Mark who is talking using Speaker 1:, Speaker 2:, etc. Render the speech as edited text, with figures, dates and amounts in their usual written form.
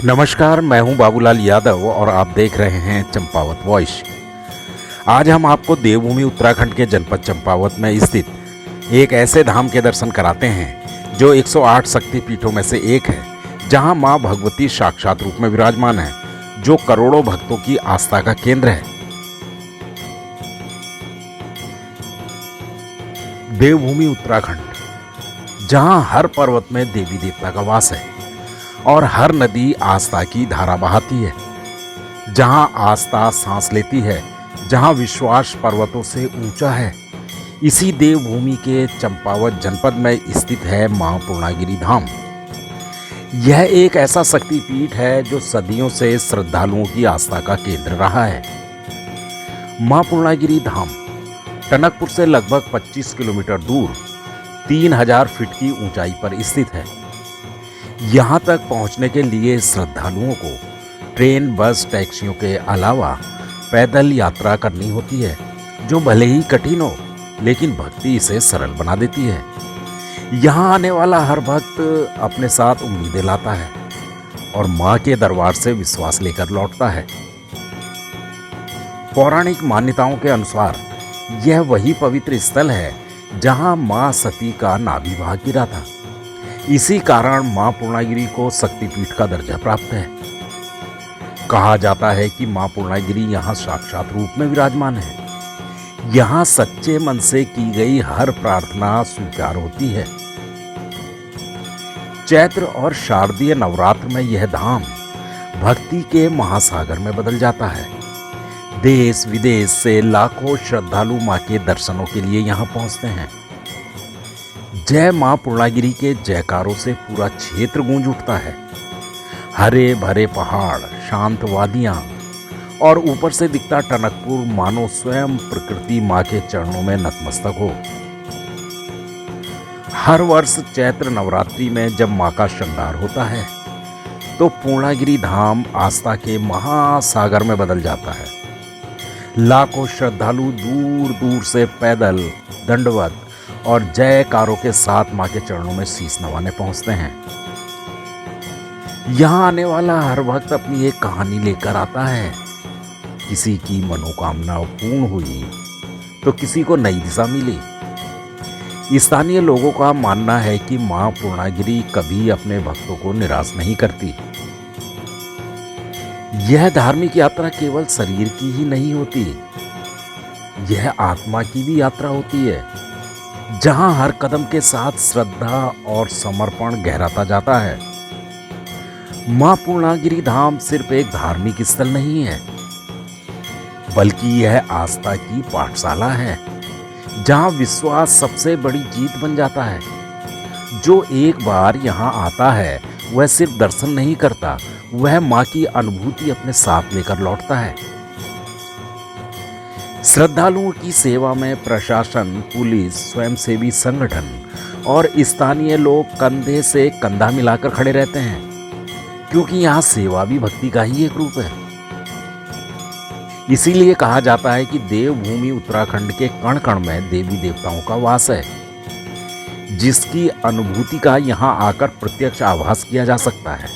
Speaker 1: नमस्कार, मैं हूं बाबूलाल यादव और आप देख रहे हैं चंपावत वॉइस। आज हम आपको देवभूमि उत्तराखंड के जनपद चंपावत में स्थित एक ऐसे धाम के दर्शन कराते हैं जो 108 शक्तिपीठों में से एक है, जहां मां भगवती साक्षात रूप में विराजमान है, जो करोड़ों भक्तों की आस्था का केंद्र है। देवभूमि उत्तराखंड, जहां हर पर्वत में देवी देवता का वास है और हर नदी आस्था की धारा बहाती है, जहां आस्था सांस लेती है, जहां विश्वास पर्वतों से ऊंचा है। इसी देवभूमि के चंपावत जनपद में स्थित है मां पूर्णागिरि धाम। यह एक ऐसा शक्तिपीठ है जो सदियों से श्रद्धालुओं की आस्था का केंद्र रहा है। मां पूर्णागिरि धाम टनकपुर से लगभग 25 किलोमीटर दूर 3000 फीट की ऊंचाई पर स्थित है। यहाँ तक पहुँचने के लिए श्रद्धालुओं को ट्रेन, बस, टैक्सियों के अलावा पैदल यात्रा करनी होती है, जो भले ही कठिन हो लेकिन भक्ति इसे सरल बना देती है। यहाँ आने वाला हर भक्त अपने साथ उम्मीदें लाता है और माँ के दरबार से विश्वास लेकर लौटता है। पौराणिक मान्यताओं के अनुसार यह वही पवित्र स्थल है जहाँ माँ सती का नाभि भाग गिरा था। इसी कारण मां पूर्णागिरि को शक्तिपीठ का दर्जा प्राप्त है। कहा जाता है कि मां पूर्णागिरि यहाँ साक्षात रूप में विराजमान है। यहाँ सच्चे मन से की गई हर प्रार्थना स्वीकार होती है। चैत्र और शारदीय नवरात्र में यह धाम भक्ति के महासागर में बदल जाता है। देश विदेश से लाखों श्रद्धालु मां के दर्शनों के लिए यहाँ पहुंचते हैं। जय मां पूर्णागिरि के जयकारों से पूरा क्षेत्र गूंज उठता है। हरे भरे पहाड़, शांत वादियां और ऊपर से दिखता टनकपुर मानो स्वयं प्रकृति मां के चरणों में नतमस्तक हो। हर वर्ष चैत्र नवरात्रि में जब मां का श्रृंगार होता है तो पूर्णागिरि धाम आस्था के महासागर में बदल जाता है। लाखों श्रद्धालु दूर दूर से पैदल, दंडवत और जयकारों के साथ मां के चरणों में शीश नवाने पहुंचते हैं। यहां आने वाला हर भक्त अपनी एक कहानी लेकर आता है। किसी की मनोकामना पूर्ण हुई तो किसी को नई दिशा मिली। स्थानीय लोगों का मानना है कि मां पूर्णागिरि कभी अपने भक्तों को निराश नहीं करती। यह धार्मिक यात्रा केवल शरीर की ही नहीं होती, यह आत्मा की भी यात्रा होती है, जहां हर कदम के साथ श्रद्धा और समर्पण गहराता जाता है। मां पूर्णागिरि धाम सिर्फ एक धार्मिक स्थल नहीं है, बल्कि यह आस्था की पाठशाला है, जहां विश्वास सबसे बड़ी जीत बन जाता है। जो एक बार यहां आता है वह सिर्फ दर्शन नहीं करता, वह मां की अनुभूति अपने साथ लेकर लौटता है। श्रद्धालुओं की सेवा में प्रशासन, पुलिस, स्वयंसेवी संगठन और स्थानीय लोग कंधे से कंधा मिलाकर खड़े रहते हैं, क्योंकि यहाँ सेवा भी भक्ति का ही एक रूप है। इसीलिए कहा जाता है कि देवभूमि उत्तराखंड के कण कण में देवी देवताओं का वास है, जिसकी अनुभूति का यहाँ आकर प्रत्यक्ष आभास किया जा सकता है।